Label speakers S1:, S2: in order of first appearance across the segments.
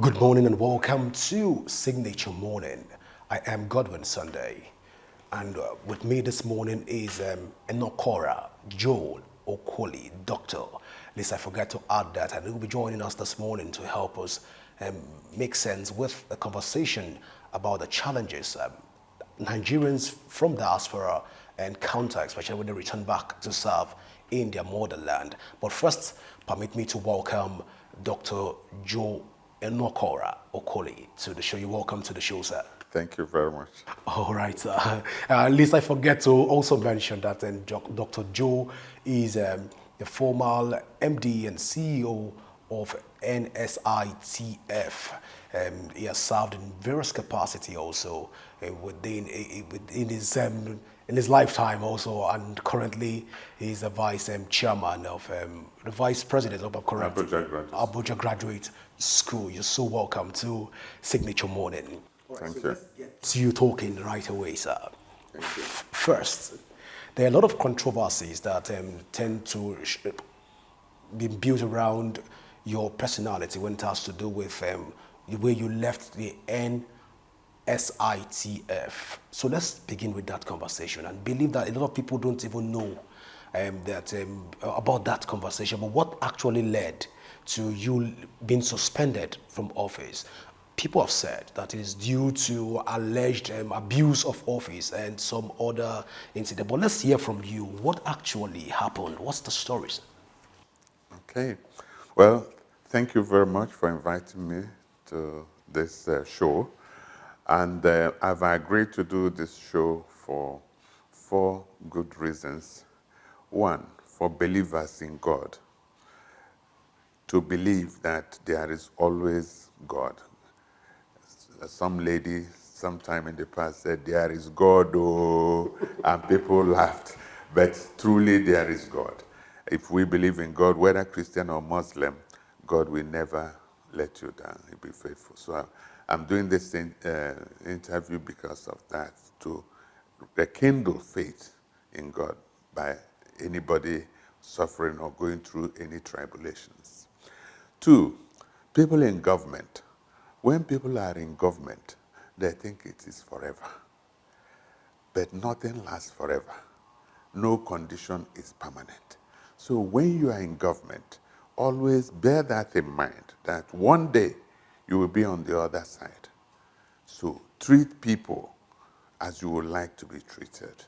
S1: Good morning and welcome to Signature Morning. I am Godwin Sunday, and with me this morning is Enokora Joel Okoli, Doctor. At least I forgot to add that, and he will be joining us this morning to help us make sense with a conversation about the challenges Nigerians from diaspora encounter, especially when they return back to serve in their motherland. But first, permit me to welcome Dr. Joe Enokora Okoli to the show. You're welcome to the show, sir.
S2: Thank you very much.
S1: All right, sir. At least I forget to also mention that Dr. Joe is the former MD and CEO of Nsitf. He has served in various capacity also in his lifetime also, and currently he's the vice chairman of the vice president of Abuja Graduate School. You're so welcome to Signature Morning.
S2: Thank you.
S1: Let's get to you talking right away, sir.
S2: Thank you.
S1: First, there are a lot of controversies that tend to be built around your personality when it has to do with the way you left the Nsitf. So let's begin with that conversation, and believe that a lot of people don't even know about that conversation. But what actually led to you being suspended from office? People have said that it is due to alleged abuse of office and some other incident. But let's hear from you. What actually happened? What's the story, sir?
S2: Okay. Well, thank you very much for inviting me to this show. And I've agreed to do this show for 4 good reasons. One, for believers in God, to believe that there is always God. Some lady sometime in the past said, "There is God," oh, and people laughed. But truly there is God. If we believe in God, whether Christian or Muslim, God will never let you down. He'll be faithful. So I'm doing this interview because of that, to rekindle faith in God by anybody suffering or going through any tribulations. 2, people in government. When people are in government, they think it is forever. But nothing lasts forever. No condition is permanent. So when you are in government, always bear that in mind, that one day you will be on the other side. So treat people as you would like to be treated.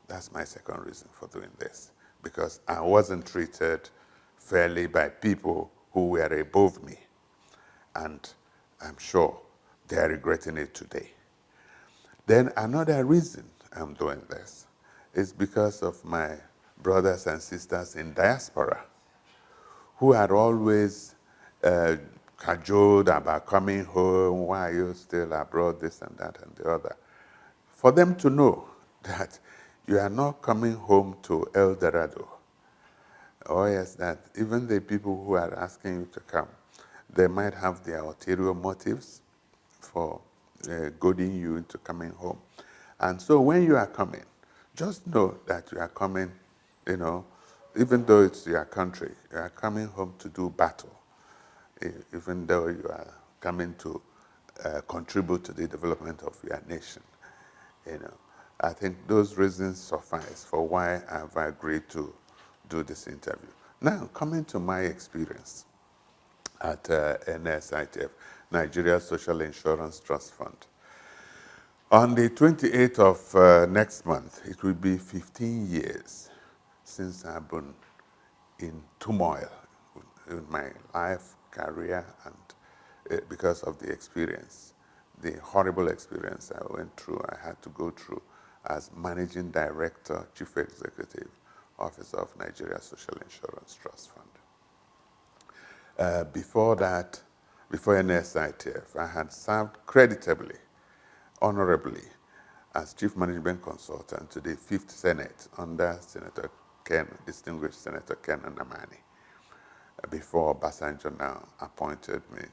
S2: That's my second reason for doing this, because I wasn't treated fairly by people who were above me. And I'm sure they're regretting it today. Then another reason I'm doing this is because of my brothers and sisters in diaspora who are always cajoled about coming home, why are you still abroad, this and that and the other. For them to know that you are not coming home to El Dorado. Oh yes, that even the people who are asking you to come, they might have their ulterior motives for goading you into coming home. And so when you are coming, just know that you are coming, even though it's your country, you are coming home to do battle, even though you are coming to contribute to the development of your nation. I think those reasons suffice for why I've agreed to do this interview. Now, coming to my experience at Nsitf, Nigeria Social Insurance Trust Fund. On the 28th of next month, it will be 15 years since I've been in turmoil in my life, career, and because of the experience, the horrible experience I went through, I had to go through as Managing Director, Chief Executive Officer of Nigeria Social Insurance Trust Fund. Before that, before Nsitf, I had served creditably, honorably, as Chief Management Consultant to the 5th Senate under Senator Ken, distinguished Senator Ken Nnamani, before Obasanjo now appointed me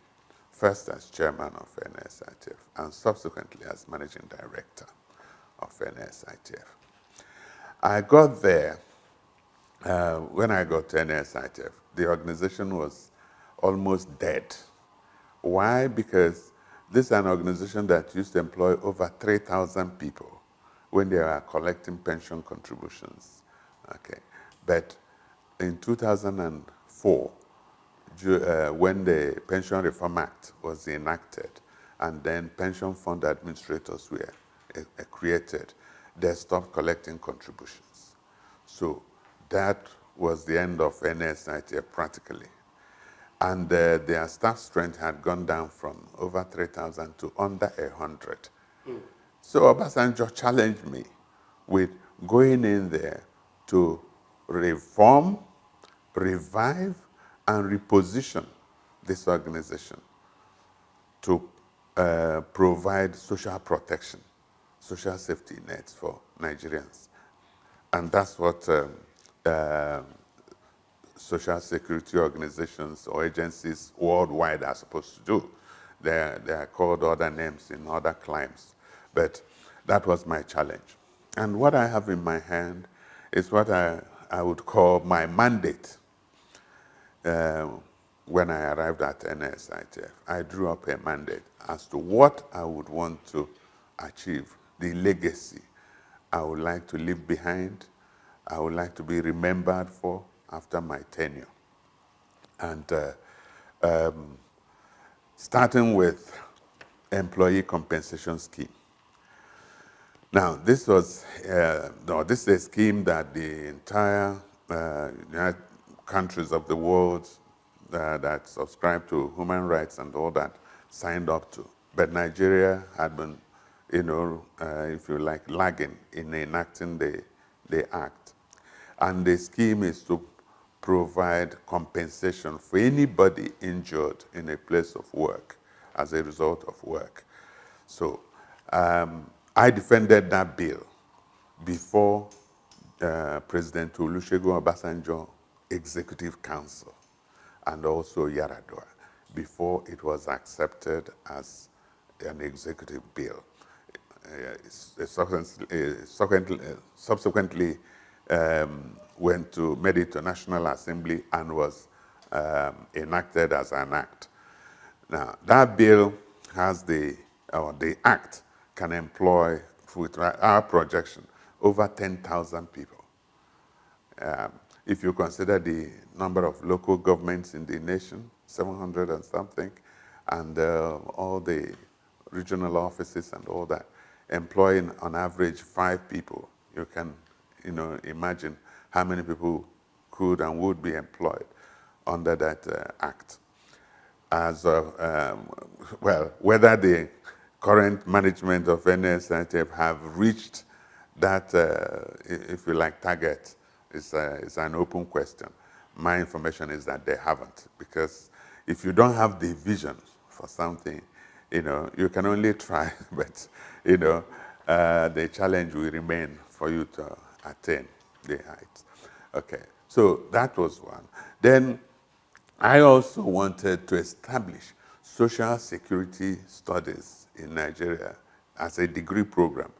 S2: first as chairman of Nsitf and subsequently as managing director of Nsitf. I got there, when I got to Nsitf, the organization was almost dead. Why? Because this is an organization that used to employ over 3,000 people when they were collecting pension contributions. Okay, but in 2004, when the Pension Reform Act was enacted, and then pension fund administrators were created, they stopped collecting contributions. So that was the end of Nsitf practically. And their staff strength had gone down from over 3,000 to under 100. So Obasanjo challenged me with going in there to reform, revive, and reposition this organization to provide social protection, social safety nets for Nigerians. And that's what social security organizations or agencies worldwide are supposed to do. They are called other names in other climes. But that was my challenge. And what I have in my hand is what I would call my mandate. When I arrived at Nsitf, I drew up a mandate as to what I would want to achieve, the legacy I would like to leave behind, I would like to be remembered for after my tenure. And starting with employee compensation scheme. Now, this was this is a scheme that the entire United countries of the world that subscribe to human rights and all that signed up to. But Nigeria had been, if you like, lagging in enacting the act. And the scheme is to provide compensation for anybody injured in a place of work as a result of work. So I defended that bill before President Olusegun Obasanjo Executive Council and also Yaradua before it was accepted as an executive bill. Subsequently made it to National Assembly and was enacted as an act. Now, that bill has the act can employ, with our projection, over 10,000 people. If you consider the number of local governments in the nation, 700 and something, and all the regional offices and all that, employing on average 5 people, you can imagine how many people could and would be employed under that act. As whether the current management of Nsitf have reached that, if you like, target is an open question. My information is that they haven't, because if you don't have the vision for something, you can only try, but the challenge will remain for you to attain the heights. Okay, so that was one. Then I also wanted to establish social security studies in Nigeria as a degree program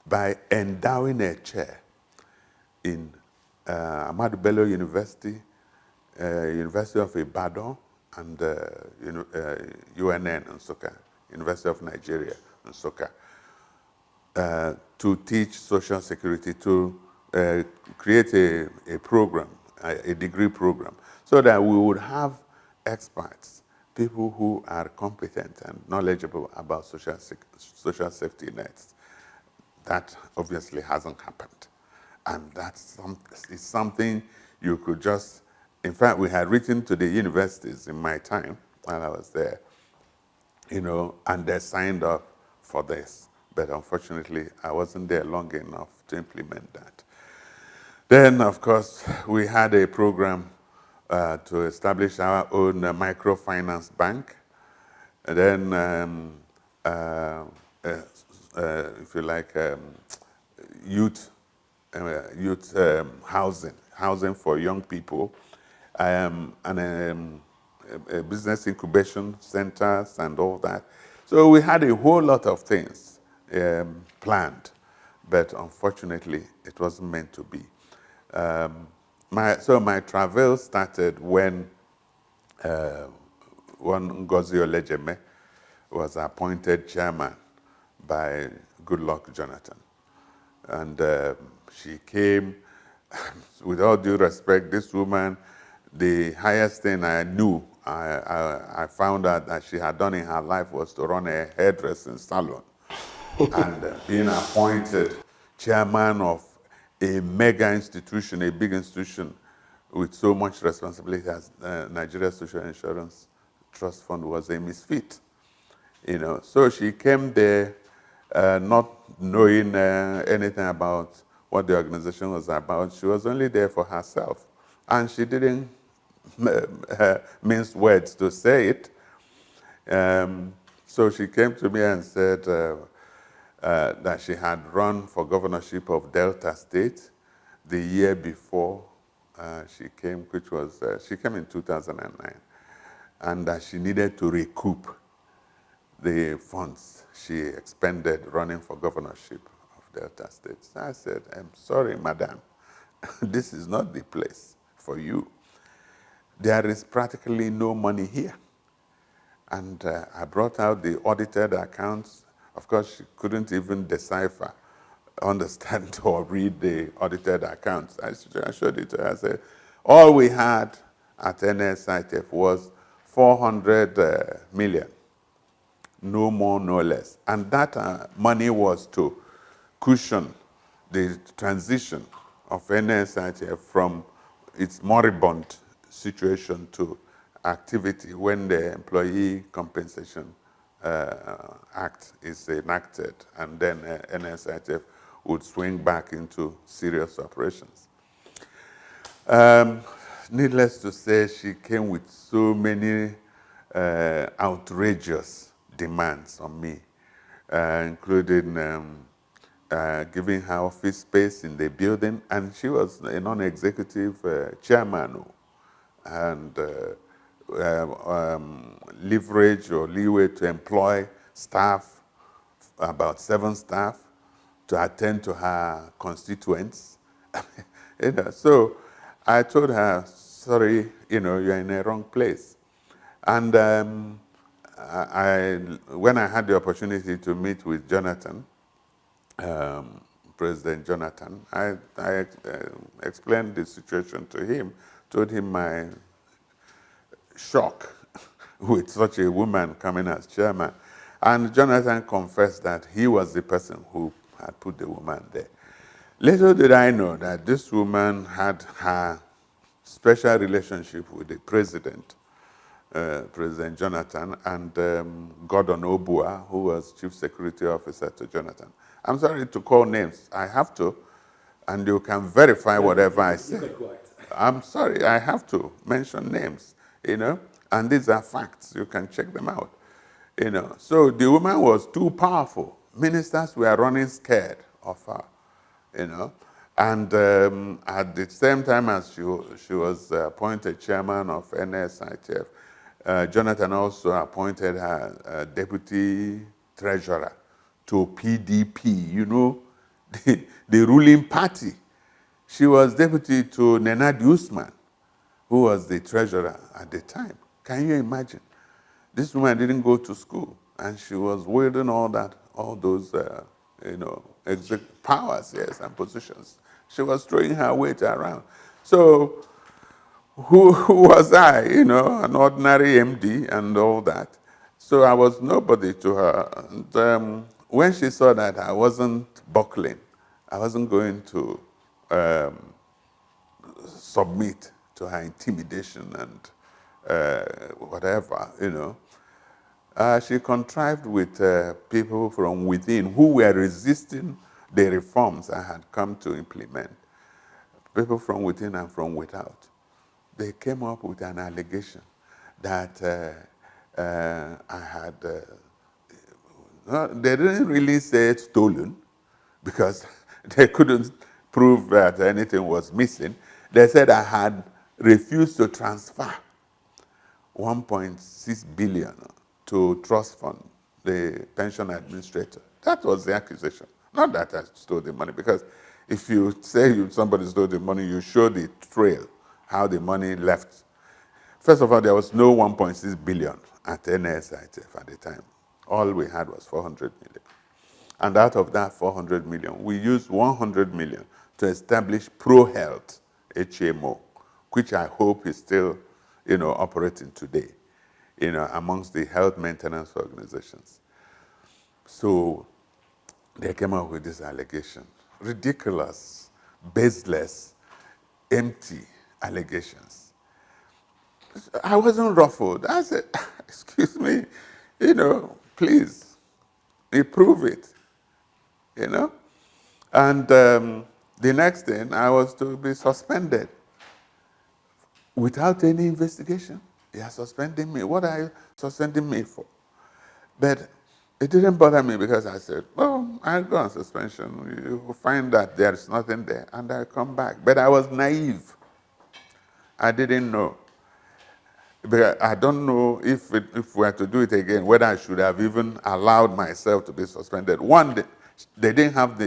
S2: by endowing a chair in Ahmadu Bello University, University of Ibadan, and UNN Nsukka, University of Nigeria Nsukka, to teach social security, to create a program, a degree program, so that we would have experts, people who are competent and knowledgeable about social safety nets. That obviously hasn't happened. And that's something you could just, in fact, we had written to the universities in my time while I was there, and they signed up for this. But unfortunately, I wasn't there long enough to implement that. Then, of course, we had a program to establish our own microfinance bank. And then, if you like, youth housing for young people, and business incubation centers and all that. So we had a whole lot of things planned, but unfortunately, it wasn't meant to be. My travel started when one Ngozi Olejeme was appointed chairman by Goodluck Jonathan. And she came, with all due respect, this woman, the highest thing I knew, I found out that she had done in her life was to run a hairdressing salon. And being appointed chairman of a mega institution, a big institution with so much responsibility as Nigeria Social Insurance Trust Fund was a misfit. So she came there not knowing anything about what the organization was about. She was only there for herself. And she didn't mince words to say it. So she came to me and said that she had run for governorship of Delta State the year before she came, which was, she came in 2009, and that she needed to recoup the funds she expended running for governorship of Delta State. So I said, I'm sorry, madam, this is not the place for you. There is practically no money here. And I brought out the audited accounts. Of course, she couldn't even decipher, understand, or read the audited accounts. I showed it to her. I said, all we had at Nsitf was 400 million. No more, no less. And that money was to cushion the transition of Nsitf from its moribund situation to activity when the Employee Compensation Act is enacted, and then Nsitf would swing back into serious operations. Needless to say, she came with so many outrageous demands on me, including giving her office space in the building, and she was a non-executive chairman, and leverage or leeway to employ staff, about 7 staff, to attend to her constituents. So I told her, sorry, you're in a wrong place. And when I had the opportunity to meet with Jonathan, President Jonathan, I explained the situation to him, told him my shock with such a woman coming as chairman. And Jonathan confessed that he was the person who had put the woman there. Little did I know that this woman had her special relationship with the president, President Jonathan, and Gordon Obua, who was Chief Security Officer to Jonathan. I'm sorry to call names. I have to, and you can verify whatever I say. I'm sorry, I have to mention names, and these are facts. You can check them out. So the woman was too powerful. Ministers were running scared of her, And at the same time as she was appointed chairman of Nsitf, Jonathan also appointed her deputy treasurer to PDP, the ruling party. She was deputy to Nenad Usman, who was the treasurer at the time. Can you imagine? This woman didn't go to school, and she was wielding all those, powers, yes, and positions. She was throwing her weight around. So who was I, an ordinary MD and all that? So I was nobody to her. And when she saw that I wasn't buckling, I wasn't going to submit to her intimidation and whatever, she contrived with people from within who were resisting the reforms I had come to implement. People from within and from without. They came up with an allegation that I had, they didn't really say stolen, because they couldn't prove that anything was missing. They said I had refused to transfer 1.6 billion to trust fund, the pension administrator. That was the accusation. Not that I stole the money, because if you say somebody stole the money, you show the trail, how the money left. First of all, there was no 1.6 billion at Nsitf at the time. All we had was 400 million. And out of that 400 million, we used 100 million to establish ProHealth, HMO, which I hope is still, operating today, amongst the health maintenance organizations. So they came up with this allegation. Ridiculous, baseless, empty allegations. I wasn't ruffled. I said, excuse me, please, prove it, And the next thing, I was to be suspended without any investigation. They are suspending me. What are you suspending me for? But it didn't bother me because I said, well, I'll go on suspension. You will find that there's nothing there, and I'll come back. But I was naive. I didn't know. But I don't know if we were to do it again, whether I should have even allowed myself to be suspended. One, they didn't have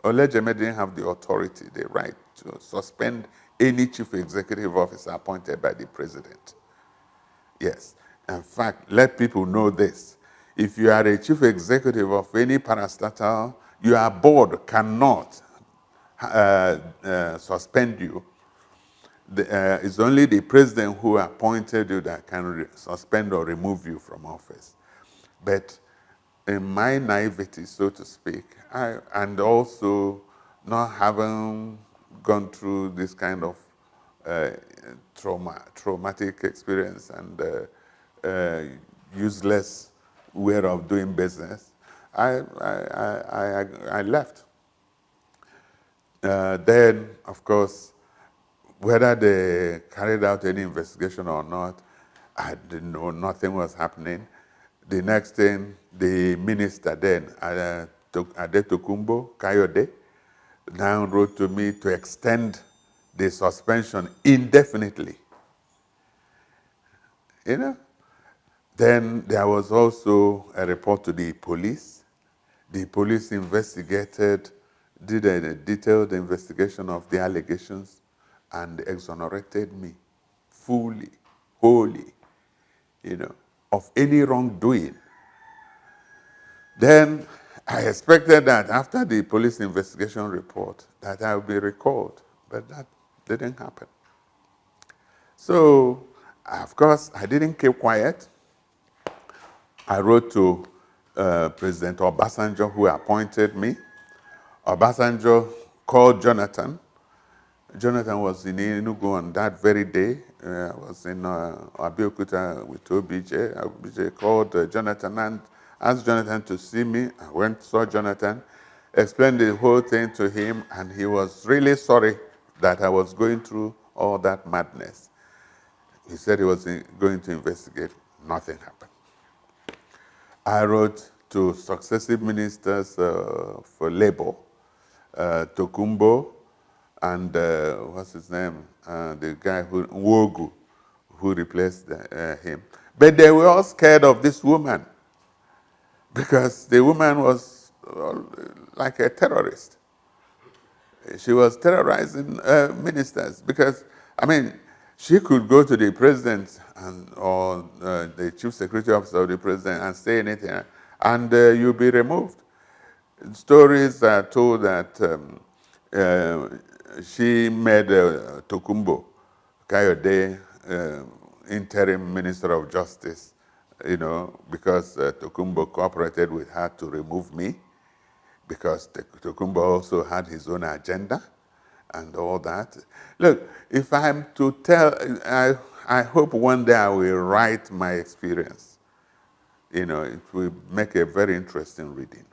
S2: Olejeme didn't have the authority, the right to suspend any chief executive officer appointed by the president. Yes. In fact, let people know this. If you are a chief executive of any parastatal, your board cannot suspend you. It's only the president who appointed you that can suspend or remove you from office. But in my naivety, so to speak, and also not having gone through this kind of traumatic experience and useless way of doing business, I left. Then, of course, whether they carried out any investigation or not, I didn't know. Nothing was happening. The next thing, the minister then, Adetokunbo Kayode, now wrote to me to extend the suspension indefinitely. Then there was also a report to the police. The police investigated, did a detailed investigation of the allegations, and exonerated me fully, wholly, of any wrongdoing. Then I expected that after the police investigation report that I would be recalled, but that didn't happen. So, of course, I didn't keep quiet. I wrote to President Obasanjo, who appointed me. Obasanjo called Jonathan. Jonathan was in Enugu on that very day. I was in Abeokuta with OBJ. OBJ called Jonathan and asked Jonathan to see me. I went, saw Jonathan, explained the whole thing to him, and he was really sorry that I was going through all that madness. He said he was going to investigate. Nothing happened. I wrote to successive ministers for labor, Tokumbo, and what's his name? The guy Wogu, who replaced him. But they were all scared of this woman because the woman was like a terrorist. She was terrorizing ministers because, she could go to the president or the chief security officer of the president and say anything, and you'll be removed. Stories are told that she made Tokumbo Kayode interim minister of justice, because Tokumbo cooperated with her to remove me, because Tokumbo also had his own agenda and all that. Look, if I'm to tell, I hope one day I will write my experience. It will make a very interesting reading,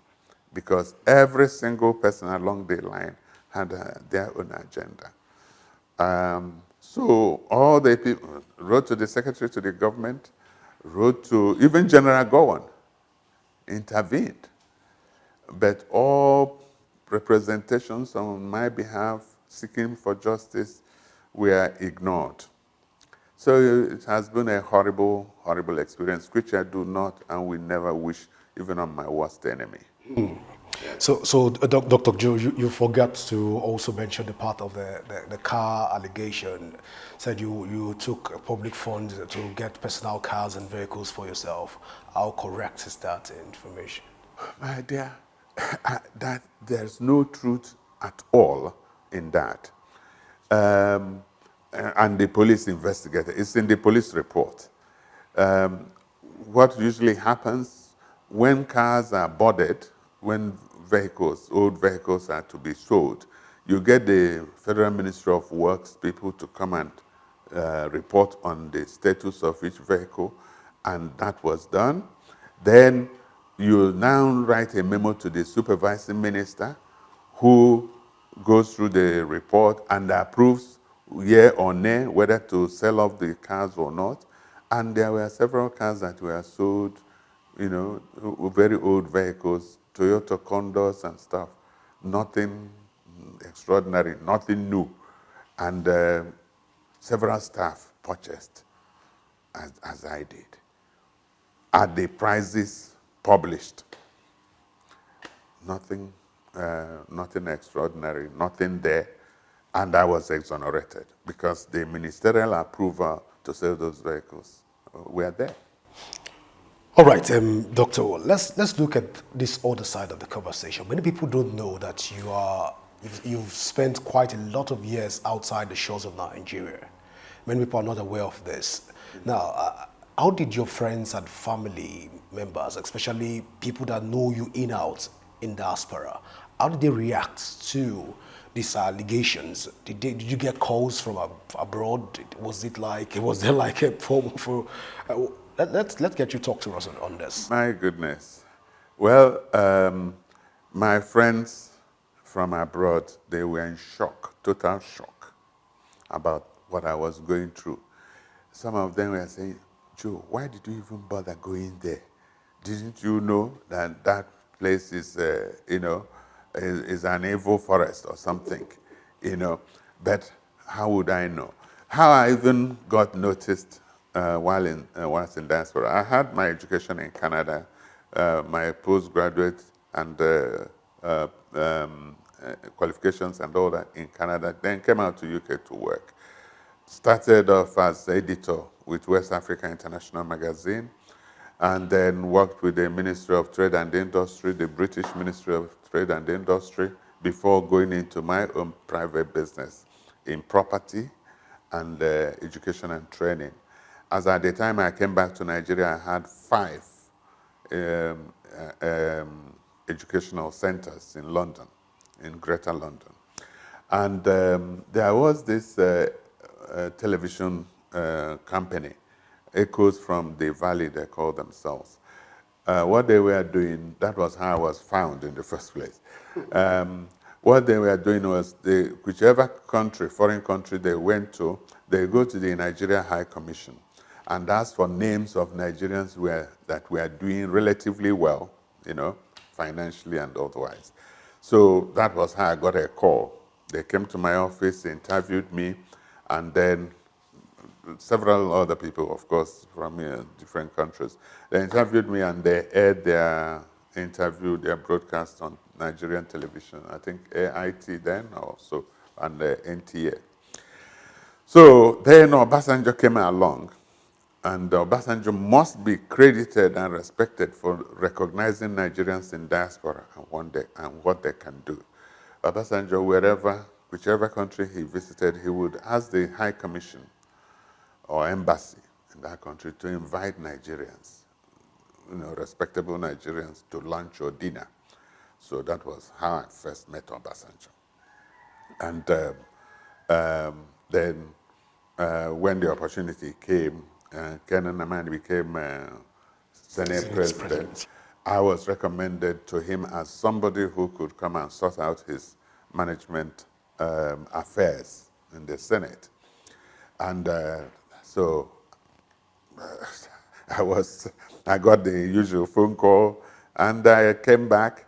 S2: because every single person along the line had their own agenda. So all the people wrote to the secretary to the government, wrote to even General Gowon, intervened. But all representations on my behalf seeking for justice were ignored. So it has been a horrible, horrible experience, which I do not and will never wish even on my worst enemy.
S1: Dr. Joe, you forgot to also mention the part of the car allegation. Said you took public funds to get personal cars and vehicles for yourself. How correct is that information?
S2: My dear, that there's no truth at all in that. Um, and the police investigator, it's in the police report. Um, what usually happens when cars are boarded, when old vehicles are to be sold, you get the Federal Ministry of Works people to come and report on the status of each vehicle, and that was done. Then you now write a memo to the supervising minister who goes through the report and approves yea or nay whether to sell off the cars or not. And there were several cars that were sold, very old vehicles, Toyota Condors and stuff. Nothing extraordinary, nothing new. And several staff purchased, as I did, at the prices published. Nothing, nothing extraordinary, nothing there. And I was exonerated because the ministerial approval to sell those vehicles were there.
S1: All right, Doctor, let's look at this other side of the conversation. Many people don't know that you've spent quite a lot of years outside the shores of Nigeria. Many people are not aware of this. Now, how did your friends and family members, especially people that know you in out in diaspora, how did they react to these allegations? Did you get calls from abroad? Was there like a form for? Let's get you talk to us on this.
S2: My goodness. Well, my friends from abroad, they were in shock, total shock about what I was going through. Some of them were saying, Joe, why did you even bother going there? Didn't you know that that place is, is an evil forest or something, But how would I know? How I even got noticed while whilst in diaspora. I had my education in Canada, my postgraduate and qualifications and all that in Canada. Then came out to UK to work. Started off as editor with West Africa International Magazine, and then worked with the Ministry of Trade and Industry, the British Ministry of Trade and Industry, before going into my own private business in property and education and training. As at the time I came back to Nigeria, I had 5 um, educational centers in London, in Greater London. And there was this television company, Echoes from the Valley, they call themselves. What they were doing, that was how I was found in the first place. What they were doing was, whichever country, foreign country they went to, they go to the Nigeria High Commission and ask for names of Nigerians that were doing relatively well, financially and otherwise. So that was how I got a call. They came to my office, interviewed me, and then several other people, of course, from different countries. They interviewed me and they aired their interview, their broadcast on Nigerian television, I think AIT then also, and NTA. So then Obasanjo came along, and Obasanjo must be credited and respected for recognizing Nigerians in diaspora and what they can do. Obasanjo, whichever country he visited, he would ask the High Commission or embassy in that country to invite Nigerians, respectable Nigerians, to lunch or dinner. So that was how I first met Obasanjo. And then when the opportunity came, Kenan Amani became Senate president. I was recommended to him as somebody who could come and sort out his management affairs in the Senate. And so I got the usual phone call, and I came back,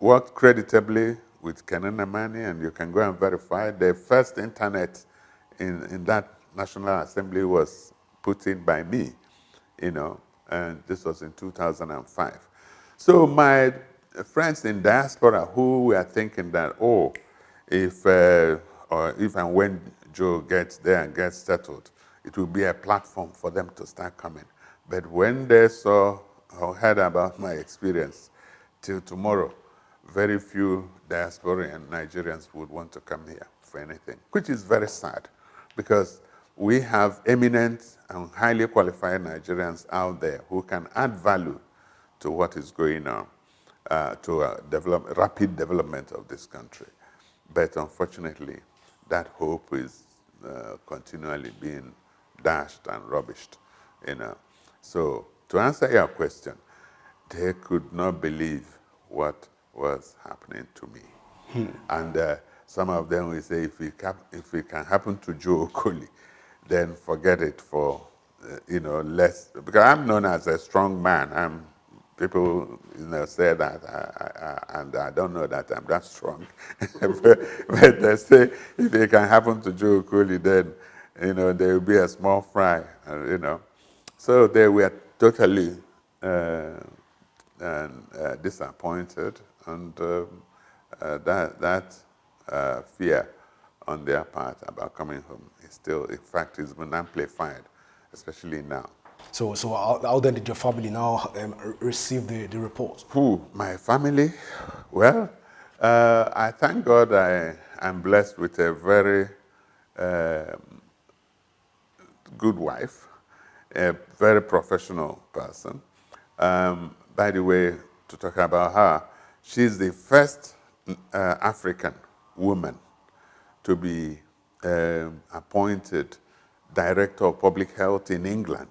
S2: worked creditably with Kenan Amani, and you can go and verify. The first internet in that National Assembly was put in by me, and this was in 2005. So my friends in diaspora who were thinking that, oh, if or if and when Joe gets there and gets settled, it will be a platform for them to start coming. But when they saw or heard about my experience, till tomorrow, very few diasporian Nigerians would want to come here for anything, which is very sad, because we have eminent and highly qualified Nigerians out there who can add value to what is going on, to rapid development of this country. But unfortunately, that hope is continually being dashed and rubbished, you know. So to answer your question, they could not believe what was happening to me. And some of them will say, if it can happen to Joe Okoli, then forget it for, less. Because I'm known as a strong man. People, say that, and I don't know that I'm that strong. but they say if it can happen to Joe Okoli, then, there will be a small fry, So they were totally disappointed, and that fear on their part about coming home is still, in fact, it's been amplified, especially now.
S1: So how then did your family now receive the report?
S2: Who? My family? Well, I thank God I'm blessed with a very good wife, a very professional person. By the way, to talk about her, she's the first African woman to be appointed Director of Public Health in England.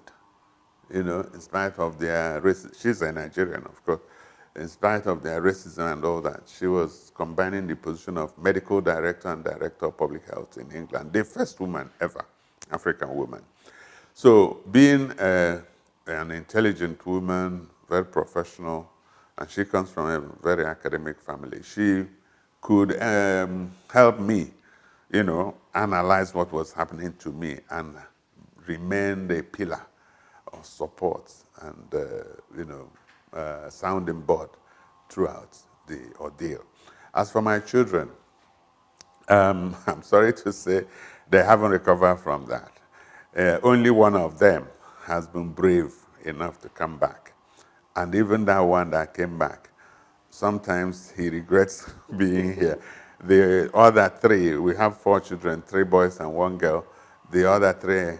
S2: In spite of their racism, she's a Nigerian, of course. In spite of their racism and all that, she was combining the position of Medical Director and Director of Public Health in England, the first woman ever, African woman. So being an intelligent woman, very professional, and she comes from a very academic family, she could help me, analyze what was happening to me and remain a pillar of support and, sounding board throughout the ordeal. As for my children, I'm sorry to say they haven't recovered from that. Only one of them has been brave enough to come back. And even that one that came back, sometimes he regrets being here. The other three, we have 4 children, 3 boys and 1 girl. The other 3,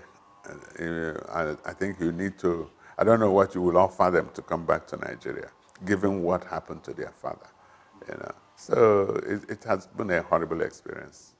S2: I think you need to, I don't know what you will offer them to come back to Nigeria, given what happened to their father. So it has been a horrible experience.